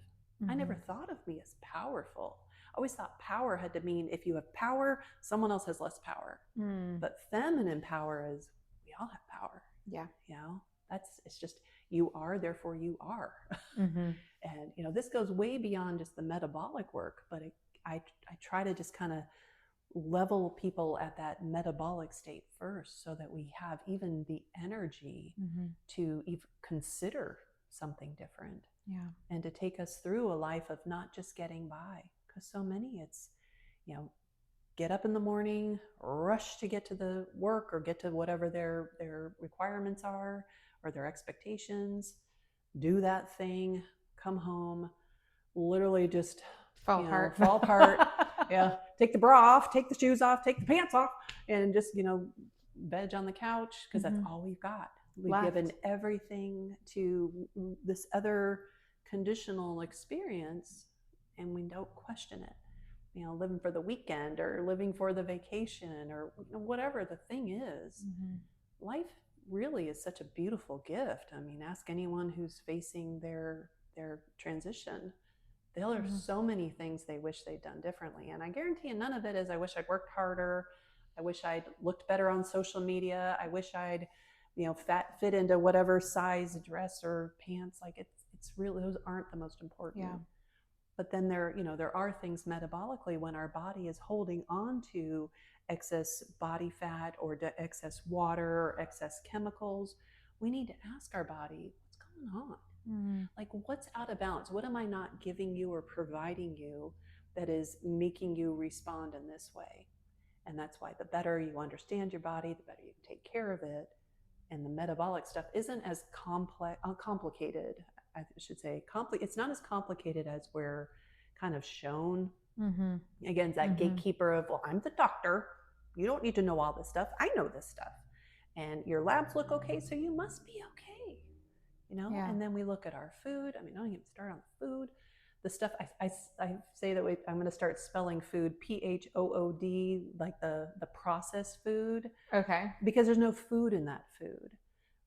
I never thought of me as powerful. I always thought power had to mean if you have power, someone else has less power. But feminine power is we all have power. It's just you are, therefore you are. And this goes way beyond just the metabolic work, but I try to just kind of level people at that metabolic state first, so that we have even the energy to even consider something different, and to take us through a life of not just getting by, because so many, it's get up in the morning, rush to get to the work or get to whatever their requirements are or their expectations, do that thing, come home, literally just fall apart. Fall apart. Yeah, take the bra off, take the shoes off, take the pants off, and just veg on the couch, because that's all we've got. We've given everything to this other conditional experience, and we don't question it. Living for the weekend or living for the vacation or whatever the thing is. Life really is such a beautiful gift. I mean, ask anyone who's facing their transition. There are so many things they wish they'd done differently. And I guarantee you none of it is, I wish I'd worked harder. I wish I'd looked better on social media. I wish I'd, fit into whatever size dress or pants. Like it's really, those aren't the most important. Yeah. But then there are things metabolically when our body is holding on to excess body fat or excess water or excess chemicals. We need to ask our body, what's going on? Like, what's out of balance? What am I not giving you or providing you that is making you respond in this way? And that's why the better you understand your body, the better you can take care of it. And the metabolic stuff isn't as complicated. I should say, it's not as complicated as we're kind of shown. Again, that gatekeeper of, well, I'm the doctor. You don't need to know all this stuff. I know this stuff. And your labs look okay, so you must be okay. And then we look at our food. I mean, I don't even start on the food. The stuff, I say that I'm going to start spelling food PHOOD, like the processed food. Okay. Because there's no food in that food.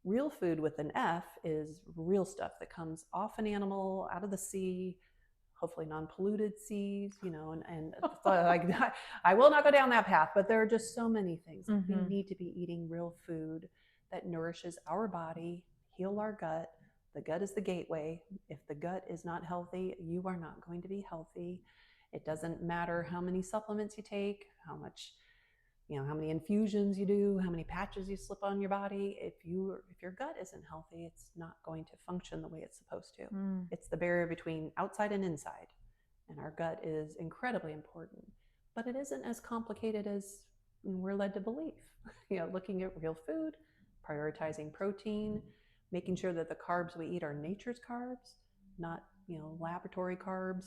Real food with an F is real stuff that comes off an animal, out of the sea, hopefully non-polluted seas, and like, I will not go down that path, but there are just so many things. We need to be eating real food that nourishes our body, heal our gut. The gut is the gateway. If the gut is not healthy, you are not going to be healthy. It doesn't matter how many supplements you take, how many infusions you do, how many patches you slip on your body. If your gut isn't healthy, it's not going to function the way it's supposed to. It's the barrier between outside and inside. And our gut is incredibly important. But it isn't as complicated as we're led to believe. Looking at real food, prioritizing protein, making sure that the carbs we eat are nature's carbs, not laboratory carbs,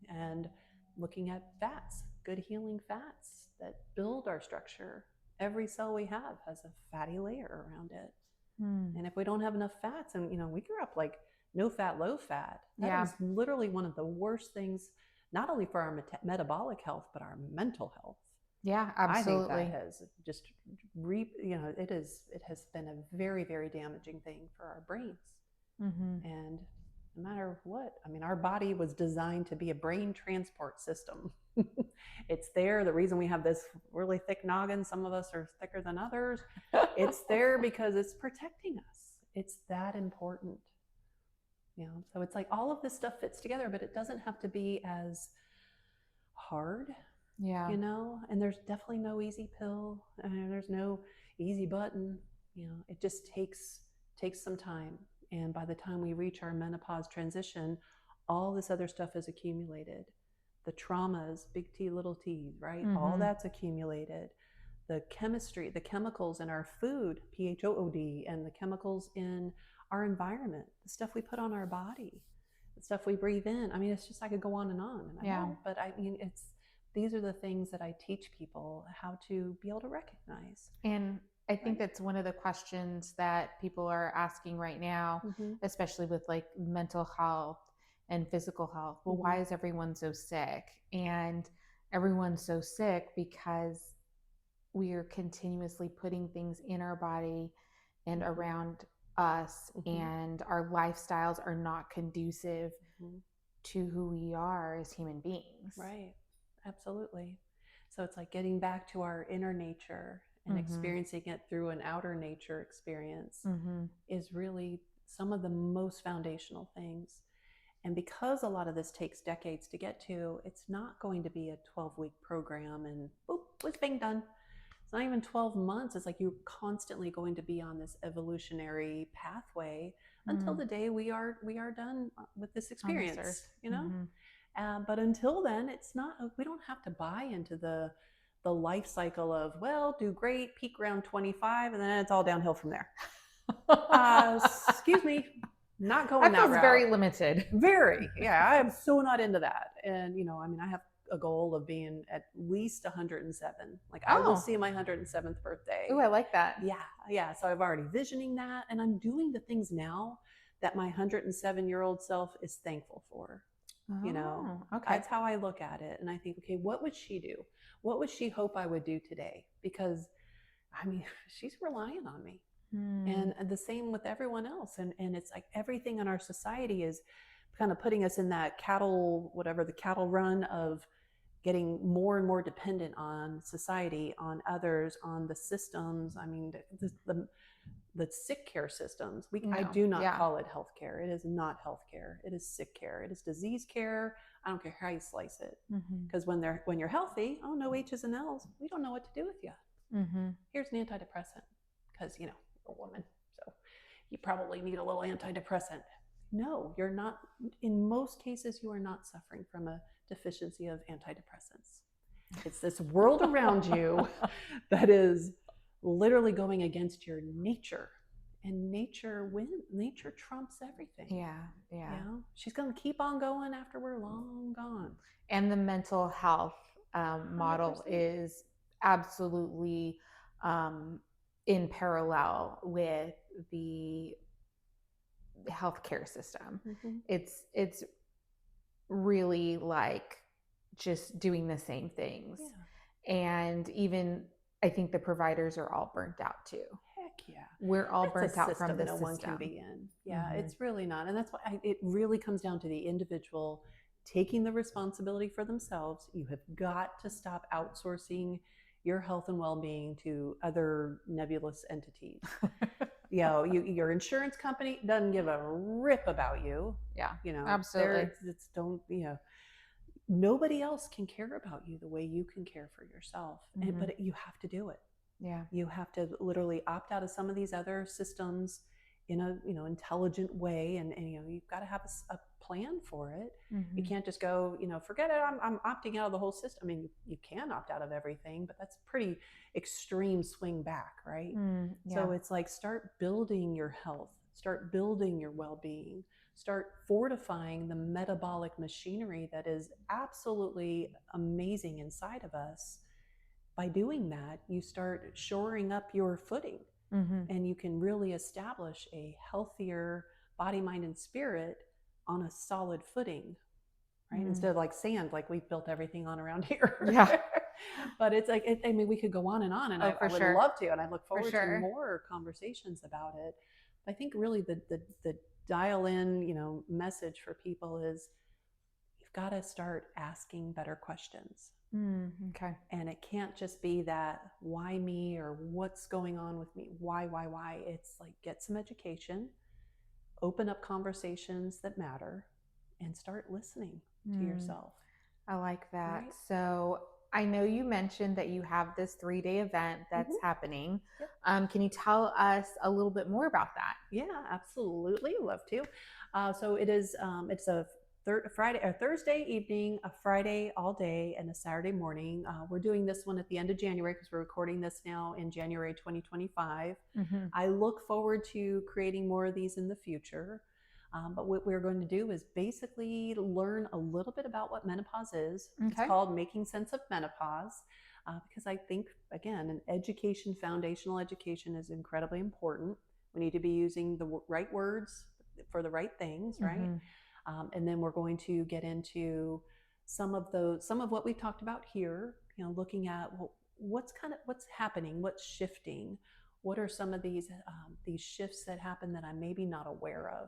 and looking at fats, good healing fats that build our structure. Every cell we have has a fatty layer around it. And if we don't have enough fats, and we grew up like no fat, low fat. That is literally one of the worst things, not only for our metabolic health, but our mental health. Yeah, absolutely. I think that has just it has been a very, very damaging thing for our brains. And no matter what, I mean, our body was designed to be a brain transport system. It's there. The reason we have this really thick noggin, some of us are thicker than others, it's there because it's protecting us. It's that important. So it's like all of this stuff fits together, but it doesn't have to be as hard. And there's definitely no easy pill, and there's no easy button. It just takes some time. And by the time we reach our menopause transition, all this other stuff is accumulated. The traumas, big T, little t, right? All that's accumulated. The chemistry, the chemicals in our food, PHOOD, and the chemicals in our environment, the stuff we put on our body, the stuff we breathe in. I mean, it's just, I could go on and on. And I won't, but I mean, these are the things that I teach people how to be able to recognize. And I think that's one of the questions that people are asking right now, especially with like mental health and physical health. Well, why is everyone so sick? And everyone's so sick because we are continuously putting things in our body and around us, and our lifestyles are not conducive to who we are as human beings. Right. Absolutely. So it's like getting back to our inner nature and experiencing it through an outer nature experience is really some of the most foundational things. And because a lot of this takes decades to get to, it's not going to be a 12-week program and boop, it's being done. It's not even 12 months. It's like you're constantly going to be on this evolutionary pathway until the day we are done with this experience, But until then, it's not, we don't have to buy into the life cycle of, well, do great, peak around 25, and then it's all downhill from there. Excuse me, not going that feels route. very limited. Very, yeah, I am so not into that. And I mean, I have a goal of being at least 107. Like, I will see my 107th birthday. Oh, I like that. Yeah. So I've already visioning that, and I'm doing the things now that my 107-year-old self is thankful for. Okay. That's how I look at it. And I think, okay, what would she do? What would she hope I would do today? Because, I mean, she's relying on me. And the same with everyone else. And it's like everything in our society is kind of putting us in that cattle run of getting more and more dependent on society, on others, on the systems. I mean, the sick care systems. I do not call it healthcare. It is not healthcare. It is sick care. It is disease care. I don't care how you slice it. Because when you're healthy, oh, no H's and L's. We don't know what to do with you. Here's an antidepressant, because you're a woman, so you probably need a little antidepressant. No, you're not. In most cases, you are not suffering from a deficiency of antidepressants. It's this world around you that is literally going against your nature, and nature wins. Nature trumps everything. Yeah. She's going to keep on going after we're long gone. And the mental health model 100%. is absolutely in parallel with the healthcare system. It's really like just doing the same things. And even I think the providers are all burnt out too. Heck yeah. We're all burnt out from the no system. One can be in. It's really not. And that's why it really comes down to the individual taking the responsibility for themselves. You have got to stop outsourcing your health and well-being to other nebulous entities. Your insurance company doesn't give a rip about you. Absolutely. Nobody else can care about you the way you can care for yourself. But you have to do it. You have to literally opt out of some of these other systems in a intelligent way, and you've got to have a plan for it. You can't just go, forget it, I'm opting out of the whole system. I mean, you can opt out of everything, but that's pretty extreme swing back, right? So it's like, start building your health, start building your well-being, start fortifying the metabolic machinery that is absolutely amazing inside of us. By doing that, you start shoring up your footing, and you can really establish a healthier body, mind, and spirit on a solid footing, right? Instead of like sand, like we've built everything on around here. But it's like, I mean, we could go on, and I would love to, and I look forward to more conversations about it. I think really the dial in, message for people is, you've got to start asking better questions. And it can't just be that, why me, or what's going on with me? Why? It's like, get some education, open up conversations that matter, and start listening to yourself. I like that. Right? So I know you mentioned that you have this 3-day event that's happening. Can you tell us a little bit more about that? Yeah, absolutely. Love to. So it is, it's a Thursday evening, a Friday all day, and a Saturday morning. We're doing this one at the end of January, because we're recording this now in January 2025. I look forward to creating more of these in the future. But what we're going to do is basically learn a little bit about what menopause is. It's called Making Sense of Menopause, because I think, again, foundational education is incredibly important. We need to be using the right words for the right things, right? And then we're going to get into some of what we've talked about here, looking at what's happening, what's shifting, what are some of these shifts that happen that I'm maybe not aware of,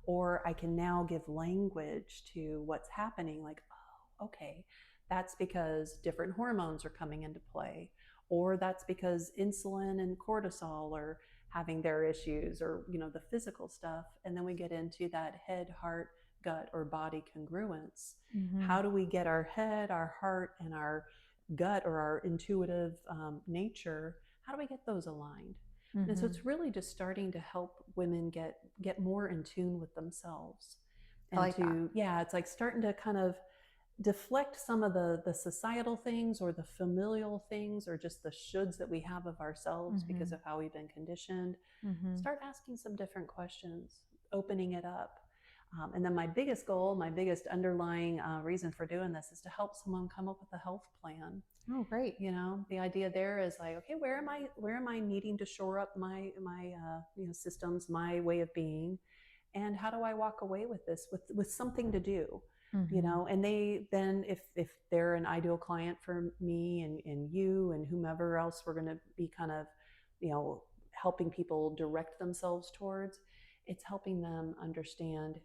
or I can now give language to what's happening, like, oh, okay, that's because different hormones are coming into play, or that's because insulin and cortisol are having their issues, or the physical stuff. And then we get into that head, heart, gut, or body congruence. How do we get our head, our heart, and our gut, or our intuitive nature, how do we get those aligned? And so it's really just starting to help women get more in tune with themselves. And it's like starting to kind of deflect some of the societal things or the familial things or just the shoulds that we have of ourselves because of how we've been conditioned. Start asking some different questions, opening it up. And then my biggest goal, my biggest underlying reason for doing this is to help someone come up with a health plan. Oh, great. You know, the idea there is like, okay, where am I needing to shore up my systems, my way of being, and how do I walk away with this with something to do? You know, and they then, if they're an ideal client for me and you and whomever else we're going to be kind of, you know, helping people direct themselves towards, it's helping them understand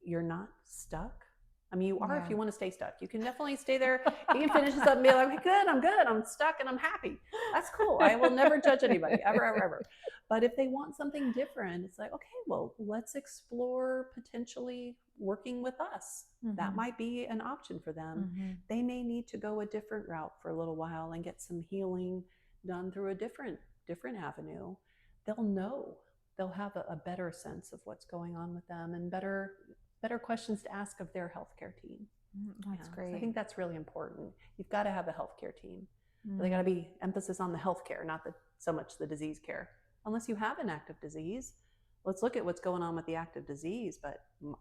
you're not stuck. I mean, you are if you want to stay stuck. You can definitely stay there. You can finish this up and be like, good, I'm stuck and I'm happy. That's cool. I will never judge anybody, ever, ever, ever. But if they want something different, it's like, okay, well, let's explore potentially working with us. That might be an option for them. They may need to go a different route for a little while and get some healing done through a different avenue. They'll know. They'll have a better sense of what's going on with them and better questions to ask of their healthcare team. That's great. So I think that's really important. You've got to have a healthcare team. They got to be emphasis on the healthcare, not so much the disease care. Unless you have an active disease, let's look at what's going on with the active disease. But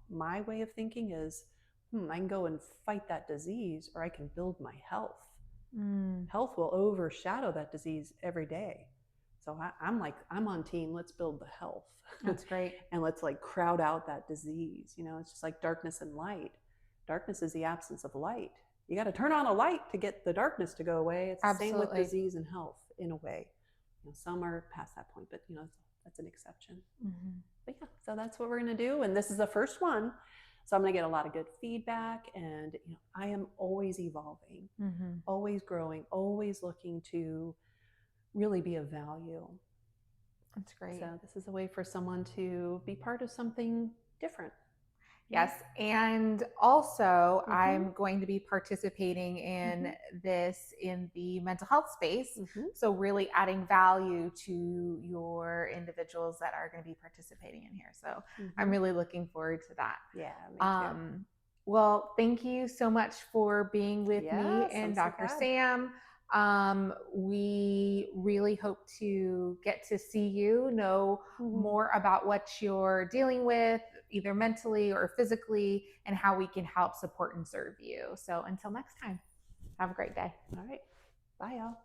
my way of thinking is, I can go and fight that disease, or I can build my health. Health will overshadow that disease every day. So I'm on team, let's build the health. That's great. And let's like crowd out that disease. You know, it's just like darkness and light. Darkness is the absence of light. You got to turn on a light to get the darkness to go away. It's the same with disease and health in a way. You know, some are past that point, but you know, that's an exception. But yeah, so that's what we're going to do. And this is the first one. So I'm going to get a lot of good feedback, and you know, I am always evolving, always growing, always looking to really be of value. That's great. So this is a way for someone to be part of something different. Yes. And also, I'm going to be participating in this in the mental health space. So really adding value to your individuals that are going to be participating in here. So I'm really looking forward to that. Yeah. Me too. Well, thank you so much for being with me and Dr. Sam. We really hope to get to see you, know more about what you're dealing with, either mentally or physically, and how we can help support and serve you. So until next time, have a great day. All right. Bye, y'all.